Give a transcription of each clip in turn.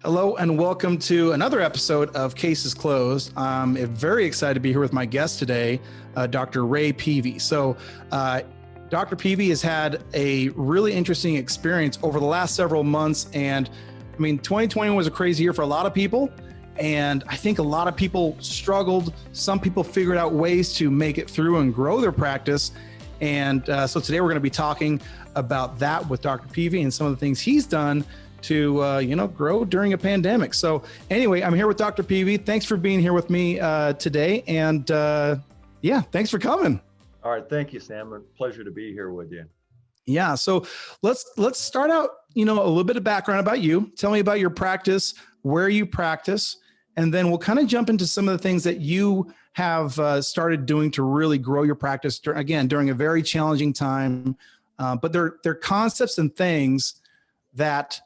Hello and welcome to another episode of Cases Closed. I'm very excited to be here with my guest today, Dr. Ray Peavy. So, Dr. Peavy has had a really interesting experience over the last several months. And I mean, 2020 was a crazy year for a lot of people. And I think a lot of people struggled. Some people figured out ways to make it through and grow their practice. And so today we're going to be talking about that with Dr. Peavy and some of the things he's done to grow during a pandemic. So anyway, I'm here with Dr. Peavy. Thanks for being here with me today. And thanks for coming. All right. Thank you, Sam. A pleasure to be here with you. Yeah. So let's start out, a little bit of background about you. Tell me about your practice, where you practice, and then we'll kind of jump into some of the things that you have started doing to really grow your practice, during a very challenging time. But they're concepts and things that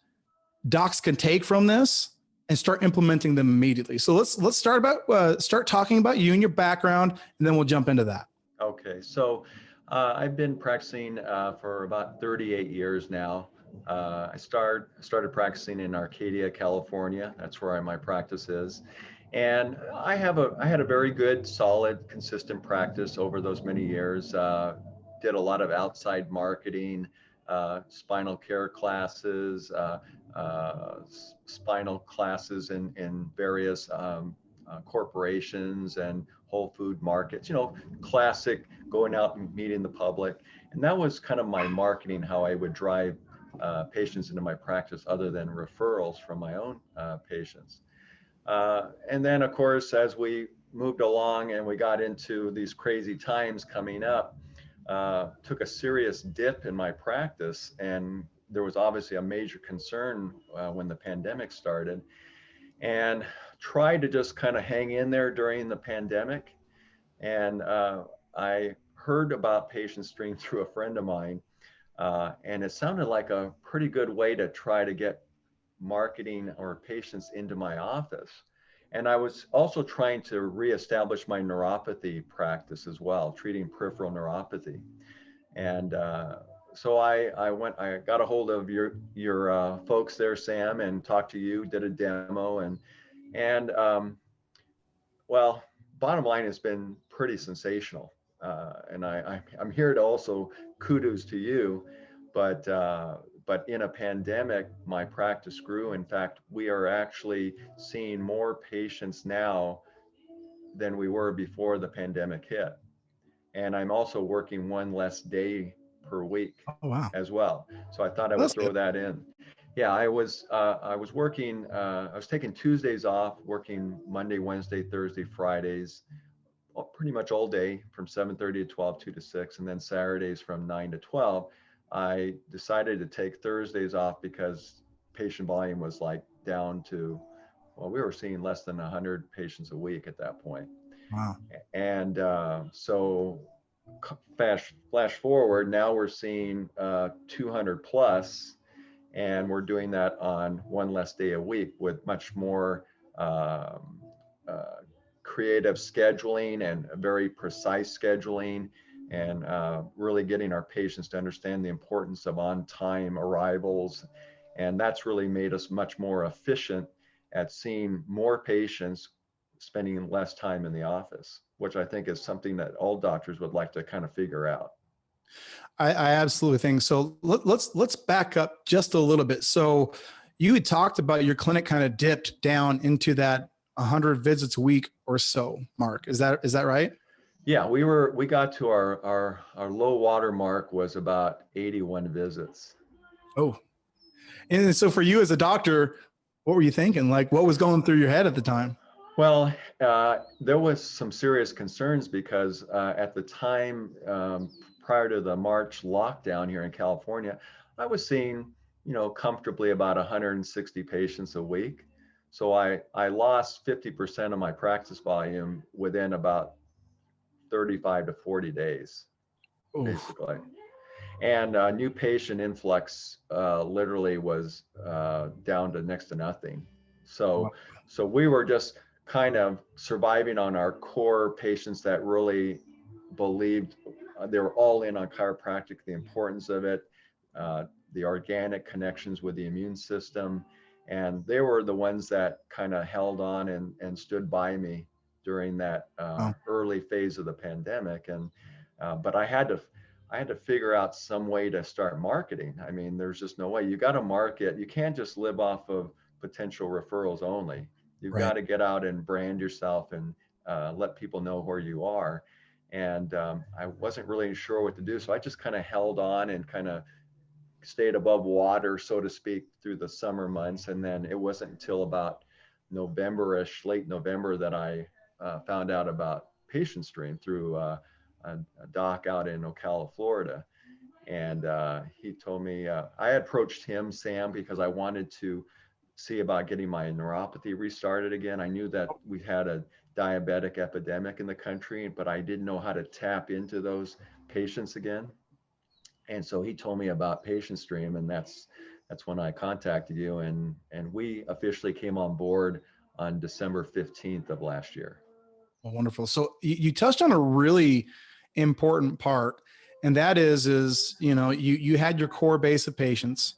docs can take from this and start implementing them immediately. So let's start talking about you and your background, and then we'll jump into that. Okay, so I've been practicing for about 38 years now. I started practicing in Arcadia, California. That's where my practice is, and I had a very good, solid, consistent practice over those many years. Did a lot of outside marketing, spinal care classes. Spinal classes in various corporations and whole food markets, classic going out and meeting the public. And that was kind of my marketing, how I would drive patients into my practice other than referrals from my own patients. And then, of course, as we moved along and we got into these crazy times coming up, took a serious dip in my practice, and there was obviously a major concern when the pandemic started, and tried to just kind of hang in there during the pandemic. And I heard about Patient Stream through a friend of mine, and it sounded like a pretty good way to try to get marketing or patients into my office. And I was also trying to reestablish my neuropathy practice as well, treating peripheral neuropathy. And so I got a hold of your folks there, Sam, and talked to you, did a demo, and well, bottom line has been pretty sensational. And I'm here to also kudos to you, but in a pandemic, my practice grew. In fact, we are actually seeing more patients now than we were before the pandemic hit. And I'm also working one less day per week as well. So I thought I would throw that in. Yeah, I was working, I was taking Tuesdays off, working Monday, Wednesday, Thursday, Fridays, pretty much all day from 7:30 to 12, 2 to 6, and then Saturdays from 9 to 12. I decided to take Thursdays off because patient volume was like down to, well, we were seeing less than 100 patients a week at that point. Wow. And so flash forward, now we're seeing 200 plus, and we're doing that on one less day a week with much more creative scheduling and very precise scheduling, and really getting our patients to understand the importance of on-time arrivals. And that's really made us much more efficient at seeing more patients, spending less time in the office, which I think is something that all doctors would like to kind of figure out. I absolutely think so. Let's back up just a little bit. So you had talked about your clinic kind of dipped down into that 100 visits a week or so mark. Is that right? Yeah, we got to our low water mark was about 81 visits. Oh, and so for you as a doctor, what were you thinking? Like, what was going through your head at the time? Well, there was some serious concerns because at the time, prior to the March lockdown here in California, I was seeing, comfortably about 160 patients a week. So I lost 50% of my practice volume within about 35 to 40 days, basically. And new patient influx literally was down to next to nothing. So we were just kind of surviving on our core patients that really believed they were all in on chiropractic, the importance of it, the organic connections with the immune system, And they were the ones that kind of held on and stood by me during that Oh, early phase of the pandemic. And but I had to figure out some way to start marketing. I mean, there's just no way. You got to market. You can't just live off of potential referrals only. You've got right. to get out and brand yourself and let people know where you are. And I wasn't really sure what to do, so I just kind of held on and kind of stayed above water, so to speak, through the summer months. And then it wasn't until about November-ish, late November, that I found out about Patient Stream through a doc out in Ocala, Florida. And he told me, I approached him, Sam, because I wanted to see about getting my neuropathy restarted again. I knew that we had a diabetic epidemic in the country, but I didn't know how to tap into those patients again. And so he told me about Patient Stream, and that's when I contacted you, and we officially came on board on December 15th of last year. Well, wonderful. So you touched on a really important part, and that is you had your core base of patients,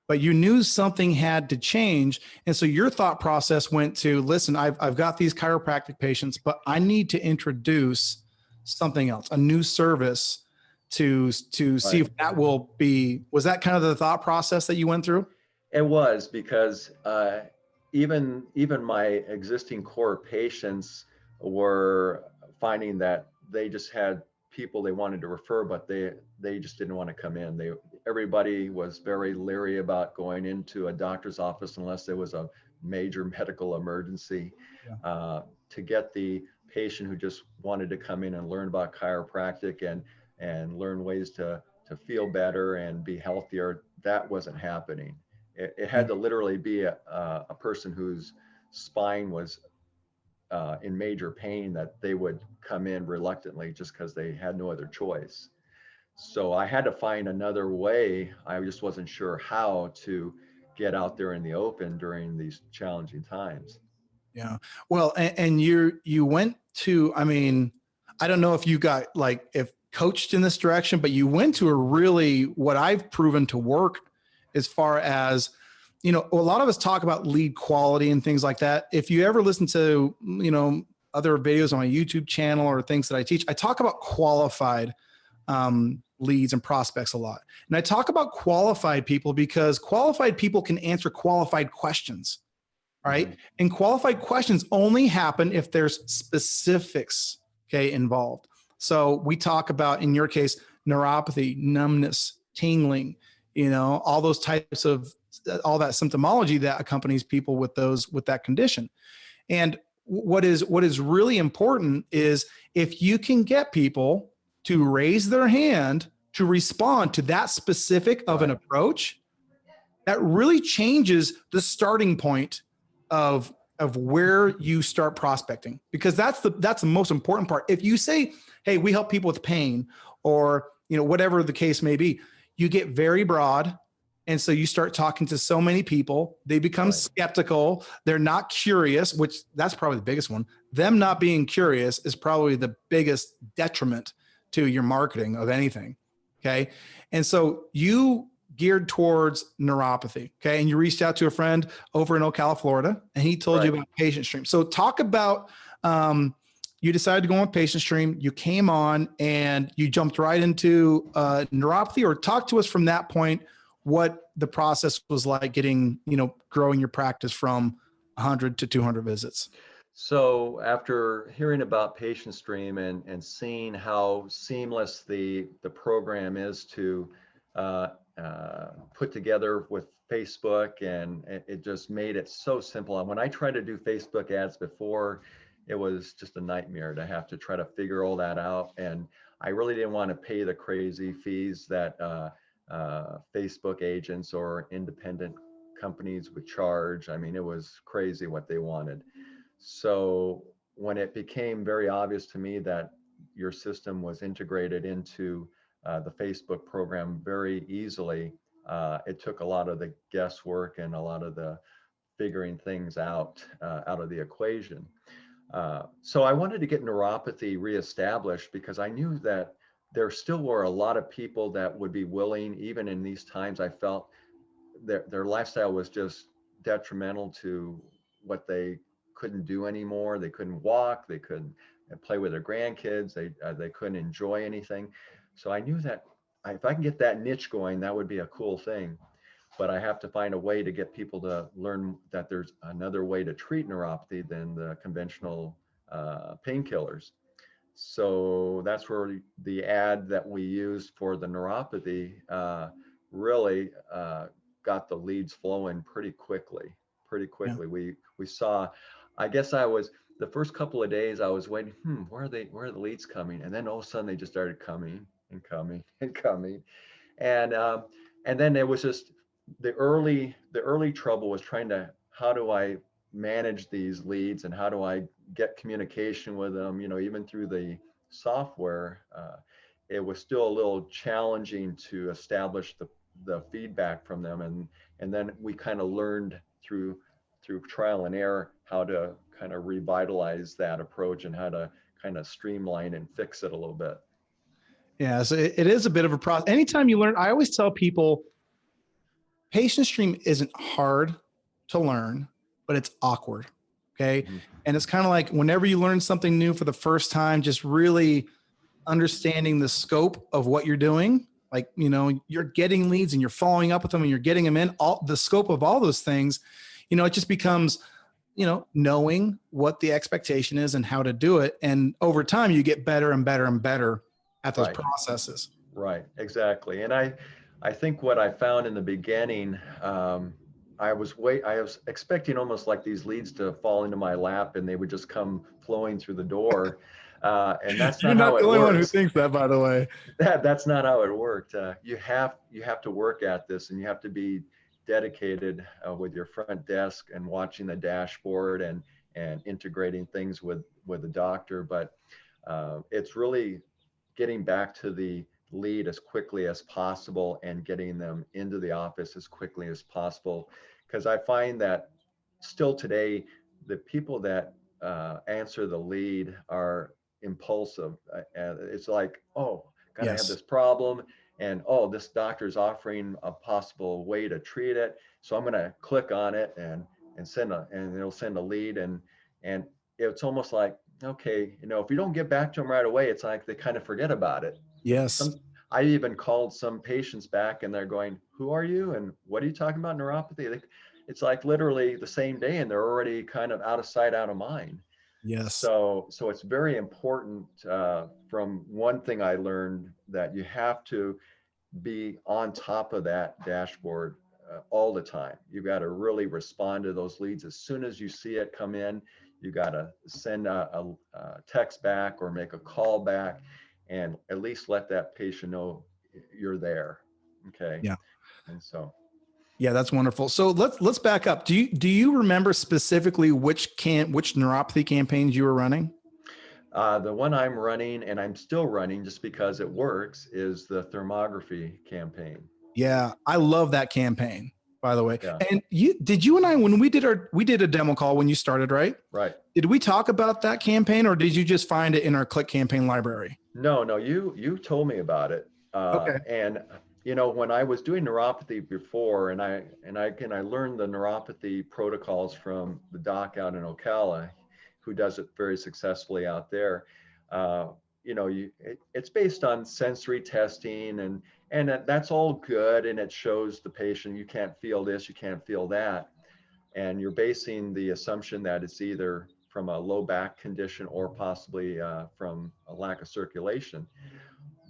but you knew something had to change, and so your thought process went to, listen, I've got these chiropractic patients, but I need to introduce something else, a new service to see Right. if that will be. Was that kind of the thought process that you went through? It was because even my existing core patients were finding that they just had people they wanted to refer, but they just didn't want to come in. Everybody was very leery about going into a doctor's office unless there was a major medical emergency. Yeah. To get the patient who just wanted to come in and learn about chiropractic and learn ways to feel better and be healthier, that wasn't happening. It Yeah. had to literally be a person whose spine was in major pain, that they would come in reluctantly just because they had no other choice. So I had to find another way. I just wasn't sure how to get out there in the open during these challenging times. Yeah. Well, and you went to, I mean, I don't know if you got like if coached in this direction, but you went to a really what I've proven to work as far as, a lot of us talk about lead quality and things like that. If you ever listen to, other videos on my YouTube channel or things that I teach, I talk about qualified leads and prospects a lot. And I talk about qualified people because qualified people can answer qualified questions. All right. Mhm. And qualified questions only happen if there's specifics, okay, involved. So we talk about, in your case, neuropathy, numbness, tingling, all those types of all that symptomology that accompanies people with that condition. And what is really important is if you can get people to raise their hand to respond to that specific of an Right. approach, that really changes the starting point of where you start prospecting, because that's the most important part. If you say, hey, we help people with pain, or whatever the case may be, you get very broad, and so you start talking to so many people, they become Right. skeptical, they're not curious, which that's probably the biggest one. Them not being curious is probably the biggest detriment to your marketing of anything. Okay. And so you geared towards neuropathy. Okay. And you reached out to a friend over in Ocala, Florida, and he told you Right. about Patient Stream. So talk about, you decided to go on Patient Stream, you came on and you jumped right into neuropathy, or talk to us from that point, what the process was like getting, growing your practice from 100 to 200 visits. So after hearing about Patient Stream and seeing how seamless the program is to put together with Facebook, and it just made it so simple. And when I tried to do Facebook ads before, it was just a nightmare to have to try to figure all that out. And I really didn't want to pay the crazy fees that Facebook agents or independent companies would charge. I mean, it was crazy what they wanted. So when it became very obvious to me that your system was integrated into the Facebook program very easily, it took a lot of the guesswork and a lot of the figuring things out of the equation. So I wanted to get neuropathy reestablished because I knew that there still were a lot of people that would be willing, even in these times. I felt their lifestyle was just detrimental to what they couldn't do anymore. They couldn't walk, they couldn't play with their grandkids, they couldn't enjoy anything. So I knew that if I can get that niche going, that would be a cool thing. But I have to find a way to get people to learn that there's another way to treat neuropathy than the conventional painkillers. So that's where the ad that we used for the neuropathy really got the leads flowing pretty quickly. Pretty Yeah. quickly, we saw. I guess I was the first couple of days I was waiting. Where are they? Where are the leads coming? And then all of a sudden they just started coming and coming and coming, and um, and then it was just the early trouble was trying to, how do I manage these leads and how do I get communication with them, even through the software. It was still a little challenging to establish the feedback from them, and then we kind of learned through trial and error how to kind of revitalize that approach and how to kind of streamline and fix it a little bit. Yeah. So it is a bit of a process. Anytime you learn, I always tell people patient stream isn't hard to learn, but it's awkward. Okay. Mhm. And it's kind of like whenever you learn something new for the first time, just really understanding the scope of what you're doing. Like, you're getting leads and you're following up with them and you're getting them in, all the scope of all those things, it just becomes, knowing what the expectation is and how to do it. And over time you get better and better and better at those Right. processes. Right, exactly. And I think what I found in the beginning, I was expecting almost like these leads to fall into my lap and they would just come flowing through the door. And that's You're not not how the it only one who works. thinks that, by the way. That's not how it worked. You have to work at this, and you have to be dedicated with your front desk and watching the dashboard and integrating things with the doctor. But it's really getting back to the lead as quickly as possible and getting them into the office as quickly as possible. Because I find that still today, the people that answer the lead are impulsive. And it's like, oh, God, I have Yes. this problem. And oh, this doctor's offering a possible way to treat it. So I'm going to click on it and and it'll send a lead. And it's almost like, okay, if you don't get back to them right away, it's like they kind of forget about it. Yes. I even called some patients back and they're going, who are you? And what are you talking about, neuropathy? It's like literally the same day and they're already kind of out of sight, out of mind. Yes. So it's very important. From one thing I learned, that you have to be on top of that dashboard all the time. You got to really respond to those leads as soon as you see it come in. You got to send a text back or make a call back, and at least let that patient know you're there. Okay. Yeah. And so. Yeah, that's wonderful. So let's back up. Do you remember specifically which neuropathy campaigns you were running? The one I'm running, and I'm still running just because it works, is the thermography campaign. Yeah, I love that campaign, by the way. Yeah. And you and I, when we did a demo call when you started, right? Right. Did we talk about that campaign or did you just find it in our Click campaign library? No, you told me about it. Okay. And when I was doing neuropathy before, and I learned the neuropathy protocols from the doc out in Ocala, who does it very successfully out there. It's based on sensory testing, and that's all good, and it shows the patient you can't feel this, you can't feel that, and you're basing the assumption that it's either from a low back condition or possibly from a lack of circulation.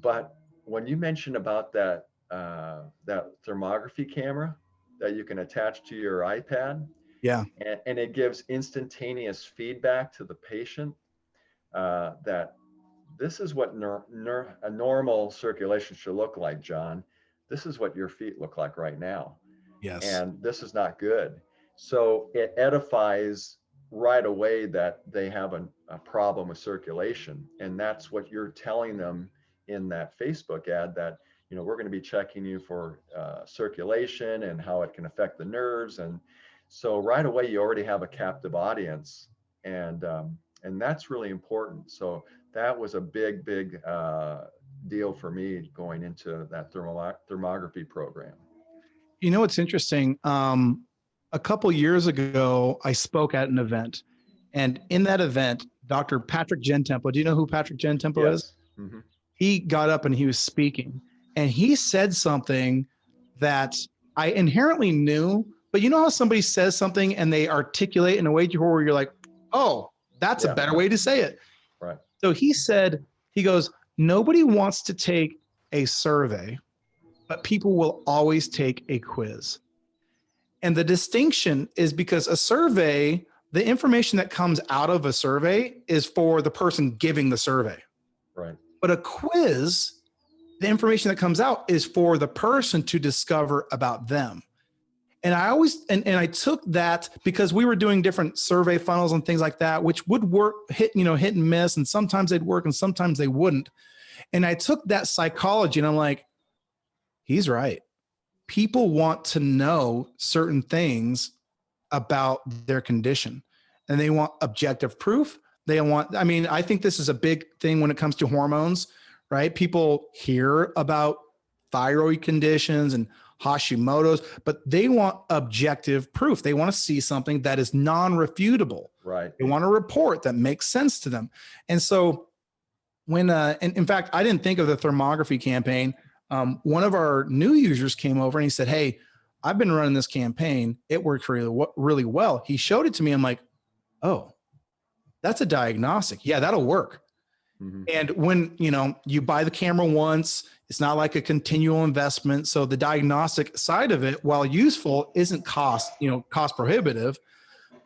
But when you mentioned about that thermography camera that you can attach to your iPad, Yeah. and it gives instantaneous feedback to the patient, that this is what a normal circulation should look like, John. This is what your feet look like right now. Yes. And this is not good. So it edifies right away that they have a problem with circulation. And that's what you're telling them in that Facebook ad, that, we're going to be checking you for circulation and how it can affect the nerves. And so right away, you already have a captive audience. And that's really important. So that was a big deal for me going into that thermography program. It's interesting. a couple years ago, I spoke at an event, and in that event, Dr. Patrick Gentempo, do you know who Patrick Gentempo is? Yes. Mm-hmm. He got up and he was speaking, and he said something that I inherently knew, but you know how somebody says something and they articulate in a way where you're like, oh, that's a Yeah. better way to say it. Right. So he said, he goes, nobody wants to take a survey, but people will always take a quiz. And the distinction is because a survey, the information that comes out of a survey is for the person giving the survey. Right. But a quiz, the information that comes out is for the person to discover about them. And I always, and I took that because we were doing different survey funnels and things like that, which would work, hit and miss. And sometimes they'd work and sometimes they wouldn't. And I took that psychology and I'm like, he's right. People want to know certain things about their condition and they want objective proof. They want, I mean, I think this is a big thing when it comes to hormones, right? People hear about thyroid conditions and Hashimoto's, but they want objective proof. They want to see something that is non-refutable. Right. They want a report that makes sense to them. And so when, and in fact, I didn't think of the thermography campaign. One of our new users came over and he said, hey, I've been running this campaign. It worked really well. He showed it to me. I'm like, oh, that's a diagnostic. Yeah, that'll work. Mm-hmm. And when, you buy the camera once, it's not like a continual investment. So the diagnostic side of it, while useful, isn't cost prohibitive.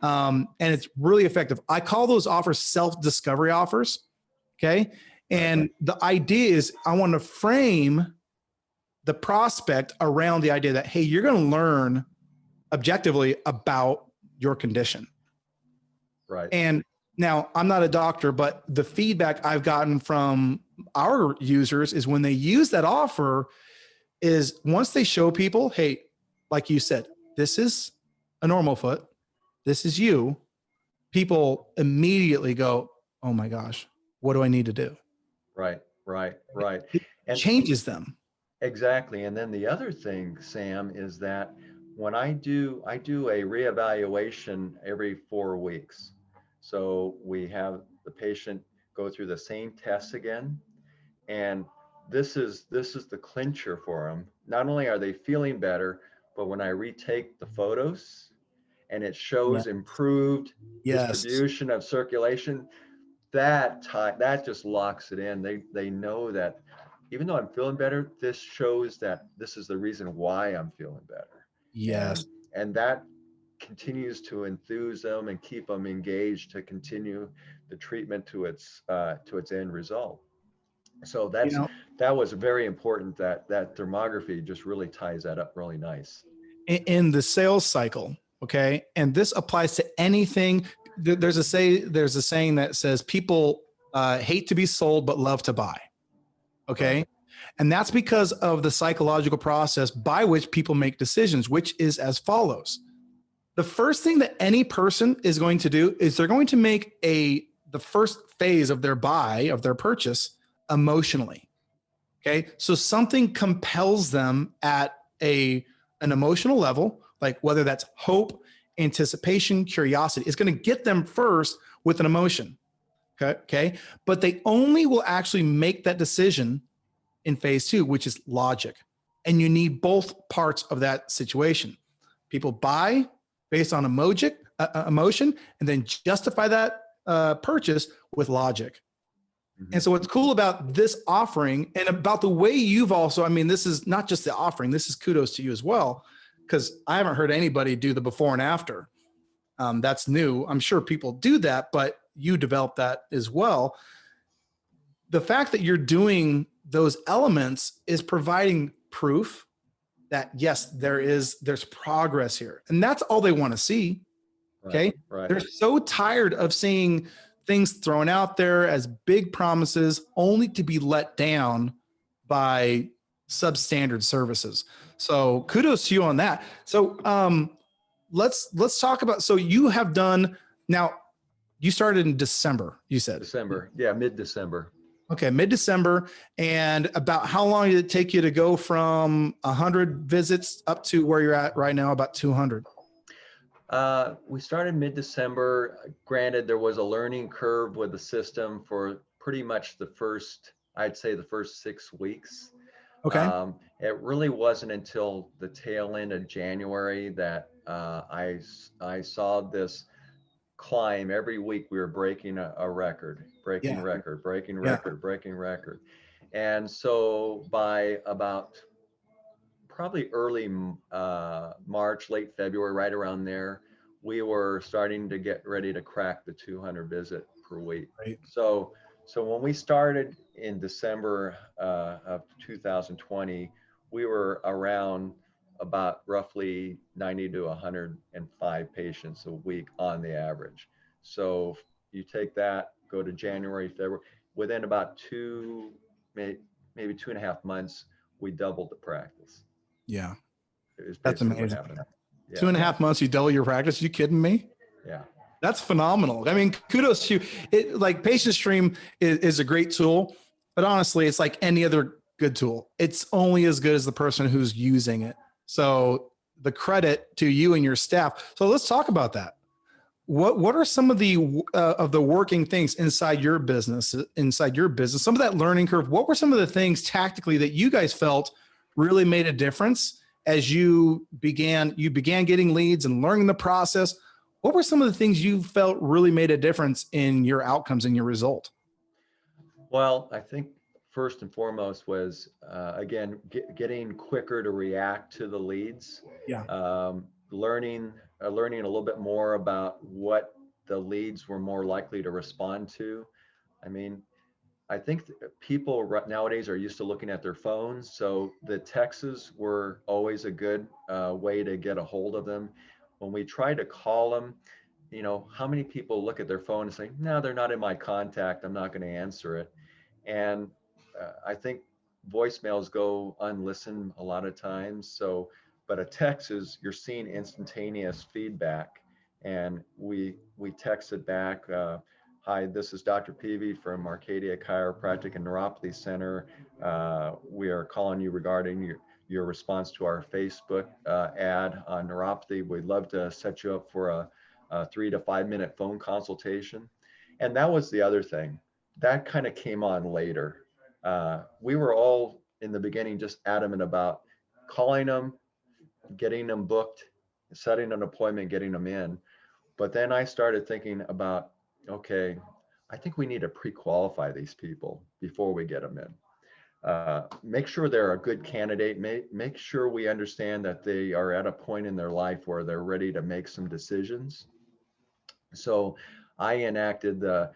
And it's really effective. I call those offers self-discovery offers. Okay. And the idea is I want to frame the prospect around the idea that, hey, you're going to learn objectively about your condition. Right. And now I'm not a doctor, but the feedback I've gotten from our users is when they use that offer is once they show people, hey, like you said, this is a normal foot. This is you. People immediately go, oh my gosh, what do I need to do? Right. It changes them. Exactly. And then the other thing, Sam, is that when I do a reevaluation every 4 weeks. So we have the patient go through the same tests again. And this is the clincher for them. Not only are they feeling better, but when I retake the photos and it shows improved distribution of circulation, that just locks it in. They know that even though I'm feeling better, this shows that this is the reason why I'm feeling better. Yes. And that continues to enthuse them and keep them engaged to continue the treatment to its end result. So that was very important, that thermography just really ties that up really nice. In the sales cycle, okay? And this applies to anything. There's a saying that says people hate to be sold but love to buy. Okay. Right. And that's because of the psychological process by which people make decisions, which is as follows. The first thing that any person is going to do is they're going to make the first phase of their purchase emotionally. Okay. So something compels them at an emotional level, like whether that's hope, anticipation, curiosity. It's going to get them first with an emotion. Okay. But they only will actually make that decision in phase 2, which is logic. And you need both parts of that situation. People buy based on emotion, and then justify that purchase with logic. Mm-hmm. And so what's cool about this offering and about the way you've also, I mean, this is not just the offering, this is kudos to you as well, because I haven't heard anybody do the before and after. That's new. I'm sure people do that, but you developed that as well. The fact that you're doing those elements is providing proof that yes, there's progress here. And that's all they want to see. Okay. Right. They're so tired of seeing things thrown out there as big promises only to be let down by substandard services. So kudos to you on that. So let's talk about, so you have done, now you started in December, you said. December. Yeah. Mid-December. Okay. Mid-December. And about how long did it take you to go from 100 visits up to where you're at right now, about 200? We started mid-December. Granted, there was a learning curve with the system for pretty much I'd say the first 6 weeks. Okay. It really wasn't until the tail end of January that I saw this climb. Every week we were breaking a record, breaking Yeah. record, breaking Yeah. record, breaking record. And so by about probably early March, late February, right around there, we were starting to get ready to crack the 200 visit per week. Right. So when we started in December of 2020, we were around about roughly 90 to 105 patients a week on the average. So you take that, go to January, February, within about maybe 2.5 months, we doubled the practice. Yeah. Is That's basically what amazing. happened. Two Yeah, and a half months, you double your practice. You kidding me? yeah, That's phenomenal. I mean, kudos to you. Like Patient Stream is a great tool, but honestly, it's like any other good tool. It's only as good as the person who's using it. So the credit to you and your staff. So let's talk about that. What are some of the working things inside your business? Some of that learning curve. What were some of the things tactically that you guys felt really made a difference as you began getting leads and learning the process? What were some of the things you felt really made a difference in your outcomes and your result? well, I think first and foremost was again getting quicker to react to the leads, Yeah. learning a little bit more about what the leads were more likely to respond to. I mean, I think people nowadays are used to looking at their phones, so the texts were always a good way to get a hold of them. When we try to call them, how many people look at their phone and say, no, they're not in my contact, I'm not going to answer it. And I think voicemails go unlistened a lot of times. So, but a text is, you're seeing instantaneous feedback. And we texted back, hi, this is Dr. Peavy from Arcadia Chiropractic and Neuropathy Center. We are calling you regarding your response to our Facebook ad on neuropathy. We'd love to set you up for a 3 to 5 minute phone consultation. And that was the other thing that kind of came on later. We were all in the beginning just adamant about calling them, getting them booked, setting an appointment, getting them in. But then I started thinking about, okay, I think we need to pre-qualify these people before we get them in. Make sure they're a good candidate. Make sure we understand that they are at a point in their life where they're ready to make some decisions. So I enacted the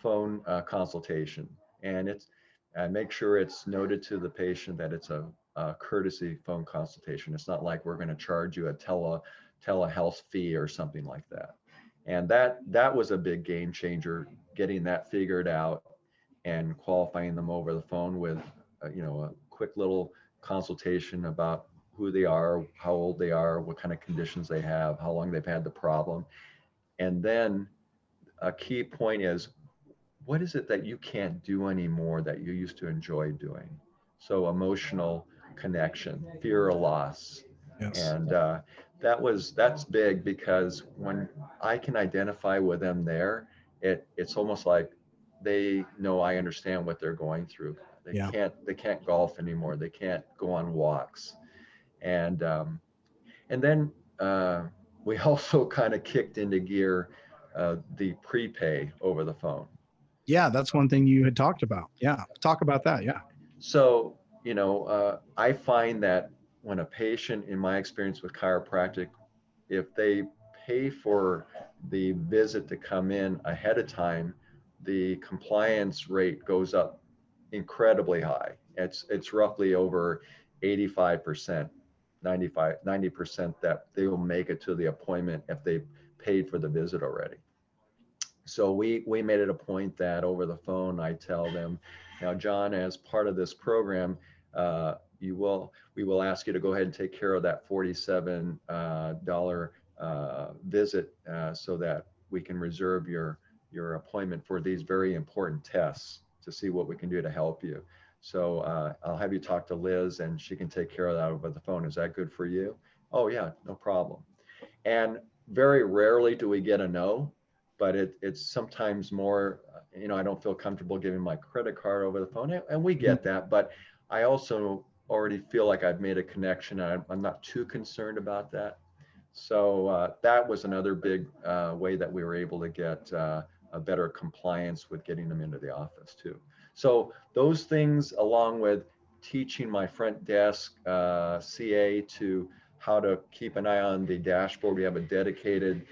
phone consultation, and make sure it's noted to the patient that it's a courtesy phone consultation. It's not like we're going to charge you a telehealth fee or something like that. And that was a big game changer, getting that figured out and qualifying them over the phone with a quick little consultation about who they are, how old they are, what kind of conditions they have, how long they've had the problem. And then a key point is, what is it that you can't do anymore that you used to enjoy doing? So emotional connection, fear of loss. Yes. And that's big, because when I can identify with them there, it's almost like they know I understand what they're going through. Yeah. They can't golf anymore. They can't go on walks. And then we also kind of kicked into gear the prepay over the phone. Yeah. That's one thing you had talked about. Yeah. Talk about that. Yeah. So, I find that when a patient, in my experience with chiropractic, if they pay for the visit to come in ahead of time, the compliance rate goes up incredibly high. It's roughly over 85%, 90% that they will make it to the appointment if they paid for the visit already. So we made it a point that over the phone, I tell them, now, John, as part of this program, we will ask you to go ahead and take care of that $47 visit so that we can reserve your appointment for these very important tests to see what we can do to help you. So I'll have you talk to Liz and she can take care of that over the phone. Is that good for you? Oh yeah, no problem. And very rarely do we get a no, but it's sometimes more, I don't feel comfortable giving my credit card over the phone, and we get that, but I also already feel like I've made a connection, and I'm not too concerned about that. So that was another big way that we were able to get a better compliance with getting them into the office too. So those things, along with teaching my front desk CA to how to keep an eye on the dashboard. We have a dedicated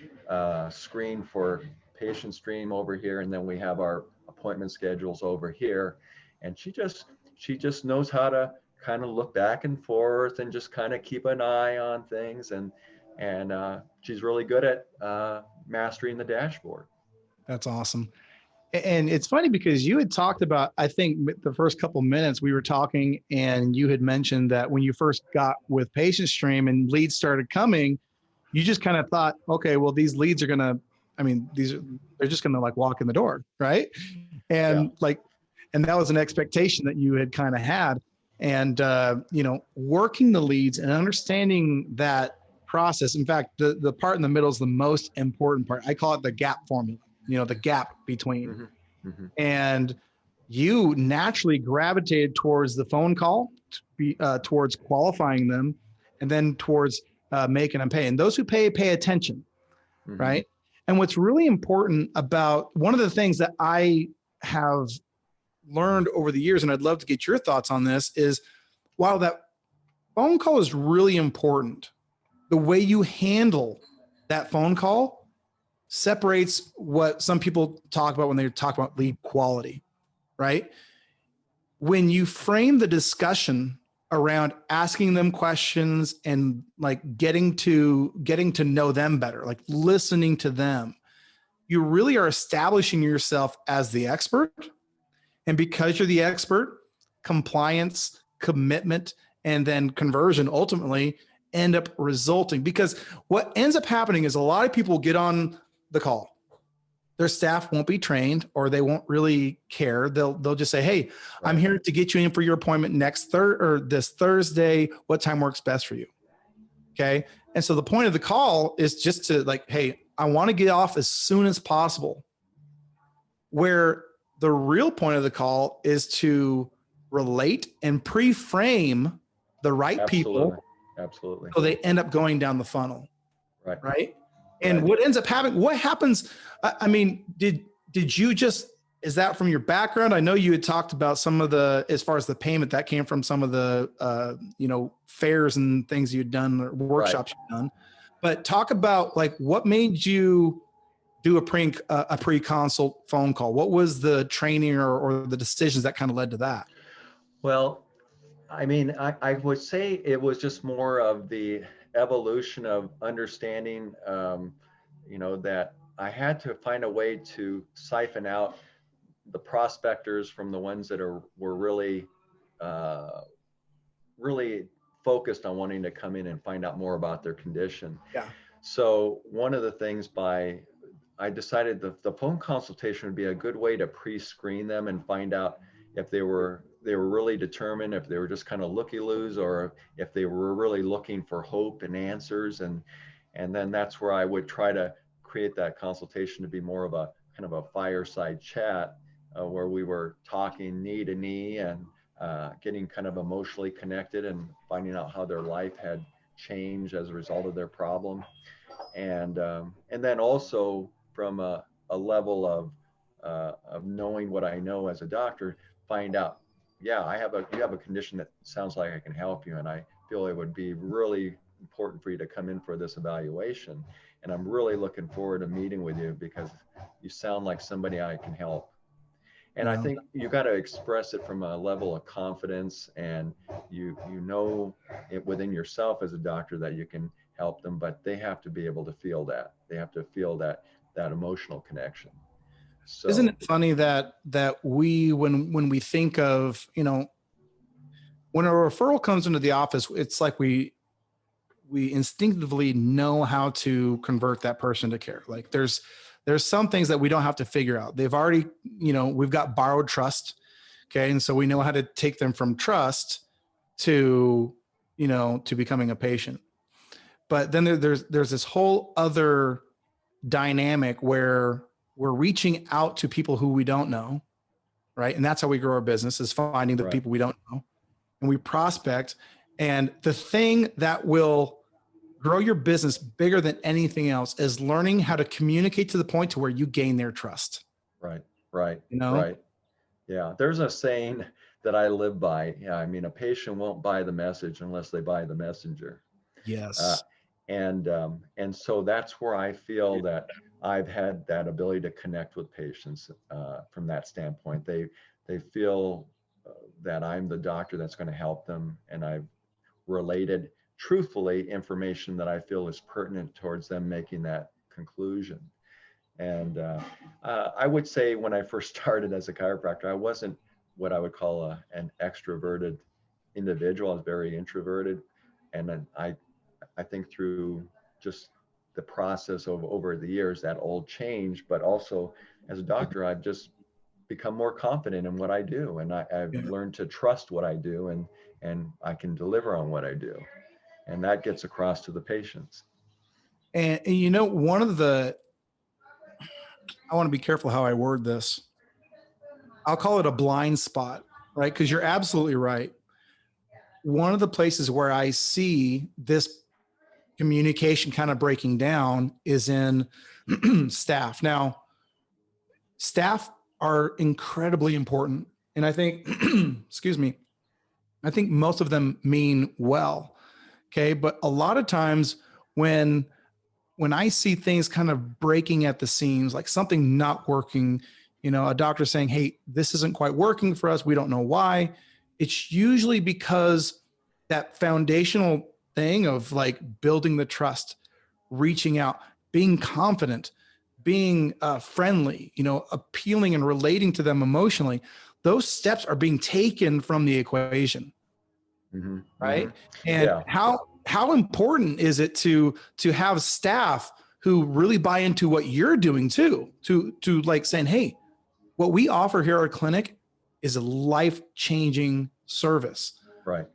screen for patient stream over here, and then we have our appointment schedules over here. And she just knows how to kind of look back and forth and just kind of keep an eye on things. And she's really good at mastering the dashboard. That's awesome. And it's funny because you had talked about, I think the first couple minutes we were talking, and you had mentioned that when you first got with Patient Stream and leads started coming, you just kind of thought, okay, well, these leads are going to, they're just going to like walk in the door. Right. And and that was an expectation that you had kind of had. And, working the leads and understanding that process. In fact, the part in the middle is the most important part. I call it the gap formula. The gap between. Mm-hmm. Mm-hmm. And you naturally gravitated towards the phone call, towards qualifying them, and then towards making them pay. And those who pay attention, right? And what's really important about one of the things that I have learned over the years, and I'd love to get your thoughts on this, is while that phone call is really important, the way you handle that phone call separates what some people talk about when they talk about lead quality, right? When you frame the discussion around asking them questions and like getting to know them better, like listening to them, you really are establishing yourself as the expert. And because you're the expert, compliance, commitment, and then conversion ultimately end up resulting. Because what ends up happening is a lot of people get on the call. Their staff won't be trained, or they won't really care. They'll just say, "Hey, I'm here to get you in for your appointment this Thursday. What time works best for you?" Okay. And so the point of the call is just to like, "Hey, I want to get off as soon as possible." Where the real point of the call is to relate and pre-frame the right people. Absolutely. So they end up going down the funnel. Right. And Right. what ends up happening, what happens? Did you just, is that from your background? I know you had talked about some of the, as far as the payment that came from some of the, fairs and things you'd done or workshops you'd done, but talk about like what made you do a pre-consult phone call? What was the training or the decisions that kind of led to that? Well, I would say it was just more of the evolution of understanding, that I had to find a way to siphon out the prospectors from the ones that were really, really focused on wanting to come in and find out more about their condition. Yeah. So one of the things I decided the phone consultation would be a good way to pre-screen them and find out if they were really determined, if they were just kind of looky-loos, or if they were really looking for hope and answers. And then that's where I would try to create that consultation to be more of a kind of a fireside chat where we were talking knee to knee and getting kind of emotionally connected and finding out how their life had changed as a result of their problem. And then also from a level of knowing what I know as a doctor, find out, yeah, you have a condition that sounds like I can help you, and I feel it would be really important for you to come in for this evaluation. And I'm really looking forward to meeting with you because you sound like somebody I can help. And I think you got to express it from a level of confidence, and you know it within yourself as a doctor that you can help them, but they have to be able to feel that. They have to feel that emotional connection. So isn't it funny that we, when we think of, when a referral comes into the office, it's like we instinctively know how to convert that person to care. Like there's some things that we don't have to figure out. They've already, we've got borrowed trust. Okay. And so we know how to take them from trust to, to becoming a patient. But then there's this whole other dynamic where we're reaching out to people who we don't know, right? And that's how we grow our business, is finding the Right. people we don't know, and we prospect. And the thing that will grow your business bigger than anything else is learning how to communicate to the point to where you gain their trust. Right. Right. You know? Right. Yeah. There's a saying that I live by. Yeah. I mean, a patient won't buy the message unless they buy the messenger. Uh, Yes. and so that's where I feel that I've had that ability to connect with patients from that standpoint. They feel that I'm the doctor that's going to help them, and I've related truthfully information that I feel is pertinent towards them making that conclusion. And I would say when I first started as a chiropractor, I wasn't what I would call an extroverted individual. I was very introverted, and then I think through just the process of over the years that all changed, but also as a doctor, I've just become more confident in what I do, and I've Yeah. learned to trust what I do, and I can deliver on what I do, and that gets across to the patients. And I want to be careful how I word this. I'll call it a blind spot, right? Because you're absolutely right. One of the places where I see this communication kind of breaking down is in staff. Now, staff are incredibly important. And I think, excuse me, I think most of them mean well. Okay. But a lot of times when I see things kind of breaking at the seams, like something not working, a doctor saying, hey, this isn't quite working for us, we don't know why. It's usually because that foundational thing of like building the trust, reaching out, being confident, being friendly, appealing and relating to them emotionally, those steps are being taken from the equation. Mm-hmm, mm-hmm. Right. And Yeah, how important is it to have staff who really buy into what you're doing too, to like saying, hey, what we offer here at our clinic is a life-changing service. right.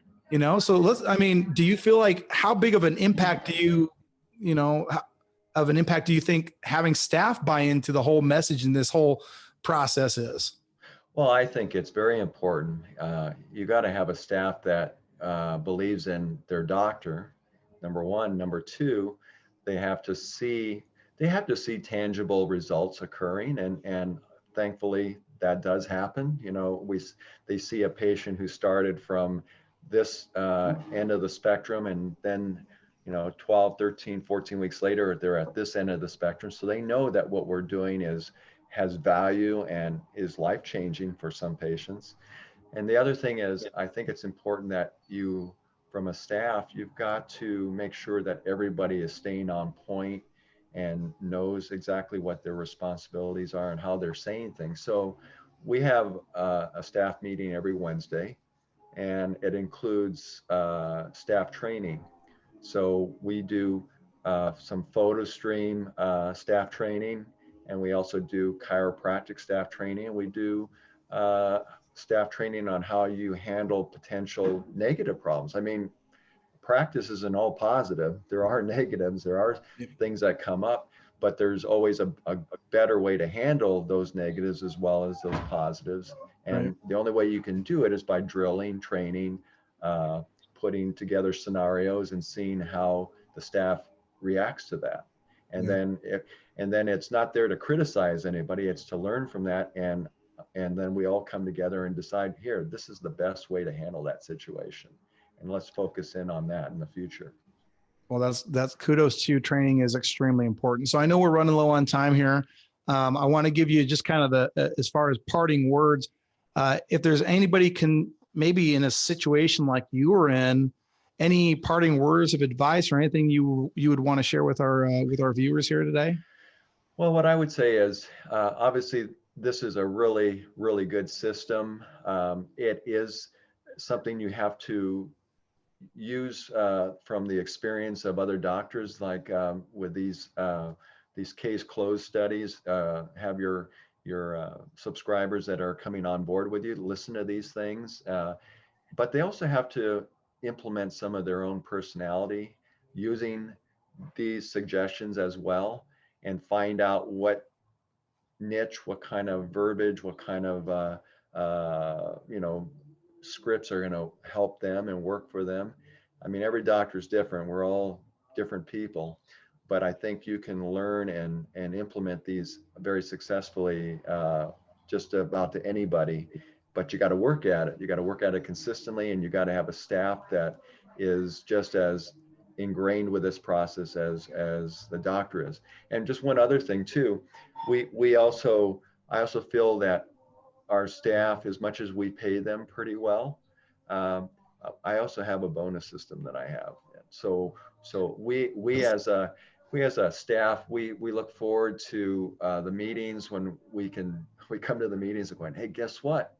So do you feel like, how big of an impact do you think having staff buy into the whole message and this whole process is? Well, I think it's very important. You got to have a staff that believes in their doctor, number one. Number two, they have to see tangible results occurring, and thankfully that does happen. They see a patient who started from this end of the spectrum, and then 12, 13, 14 weeks later, they're at this end of the spectrum. So they know that what we're doing has value and is life-changing for some patients. And the other thing is, I think it's important that you, from a staff, you've got to make sure that everybody is staying on point and knows exactly what their responsibilities are and how they're saying things. So we have a staff meeting every Wednesday, and it includes staff training. So we do some photo stream staff training, and we also do chiropractic staff training. And we do staff training on how you handle potential negative problems. I mean, practice isn't all positive. There are negatives, there are things that come up, but there's always a better way to handle those negatives as well as those positives. And Right. the only way you can do it is by drilling, training, putting together scenarios and seeing how the staff reacts to that. And Yeah. then it's not there to criticize anybody, it's to learn from that, and then we all come together and decide, here, this is the best way to handle that situation, and let's focus in on that in the future. Well, that's kudos to you. Training is extremely important. So I know we're running low on time here. I want to give you just kind of as far as parting words. If there's anybody can maybe in a situation like you were in, any parting words of advice or anything you would want to share with our viewers here today? Well, what I would say is, obviously, this is a really, really good system. It is something you have to use from the experience of other doctors, like with these case closed studies. Have your subscribers that are coming on board with you listen to these things, but they also have to implement some of their own personality using these suggestions as well and find out what niche, what kind of verbiage, what kind of scripts are going to help them and work for them. I mean, every doctor is different. We're all different people, but I think you can learn and implement these very successfully just about to anybody. But you got to work at it. You got to work at it consistently, and you got to have a staff that is just as ingrained with this process as the doctor is. And just one other thing too, I also feel that our staff, as much as we pay them pretty well, I also have a bonus system that I have. So we as a staff, we look forward to the meetings when we come to the meetings and going, hey, guess what?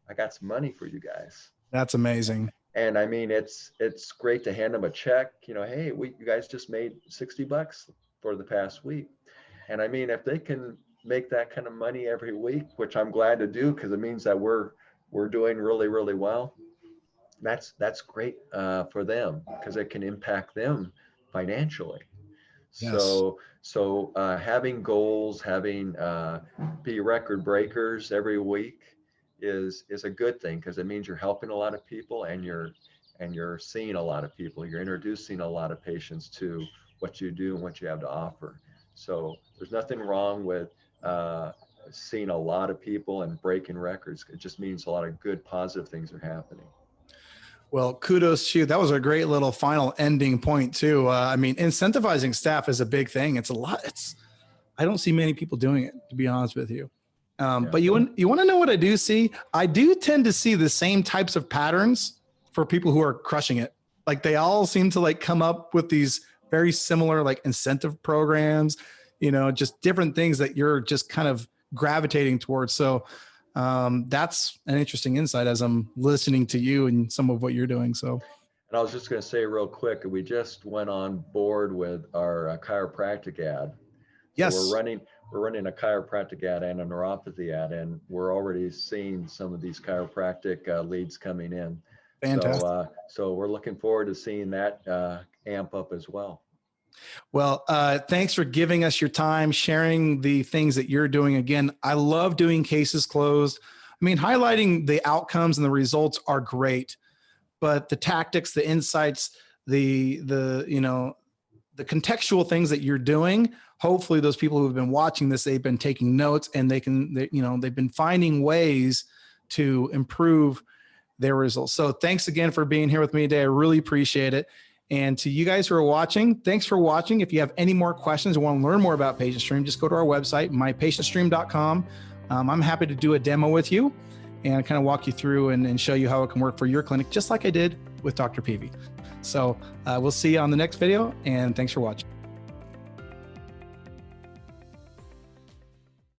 I got some money for you guys. That's amazing. And I mean, it's great to hand them a check. Hey, you guys just made $60 for the past week. And I mean, if they can make that kind of money every week, which I'm glad to do because it means that we're doing really, really well. That's great for them because it can impact them financially. Yes. So having goals, having be record breakers every week is a good thing because it means you're helping a lot of people and you're seeing a lot of people. You're introducing a lot of patients to what you do and what you have to offer. So there's nothing wrong with seeing a lot of people and breaking records. It just means a lot of good, positive things are happening. Well, kudos to you. That was a great little final ending point too. I mean, incentivizing staff is a big thing. It's a lot. I don't see many people doing it, to be honest with you. But you want to know what I do see? I do tend to see the same types of patterns for people who are crushing it. Like they all seem to like come up with these very similar like incentive programs, just different things that you're just kind of gravitating towards. So that's an interesting insight as I'm listening to you and some of what you're doing. So, and I was just going to say real quick, we just went on board with our chiropractic ad. Yes. So we're running a chiropractic ad and a neuropathy ad, and we're already seeing some of these chiropractic leads coming in. Fantastic. So we're looking forward to seeing that amp up as well. Well, thanks for giving us your time, sharing the things that you're doing. Again, I love doing Cases Closed. I mean, highlighting the outcomes and the results are great, but the tactics, the insights, the contextual things that you're doing, hopefully those people who've been watching this, they've been taking notes and they've been finding ways to improve their results. So thanks again for being here with me today. I really appreciate it. And to you guys who are watching, thanks for watching. If you have any more questions or want to learn more about PatientStream, just go to our website, mypatientstream.com. I'm happy to do a demo with you and kind of walk you through and show you how it can work for your clinic, just like I did with Dr. Peavy. So we'll see you on the next video, and thanks for watching.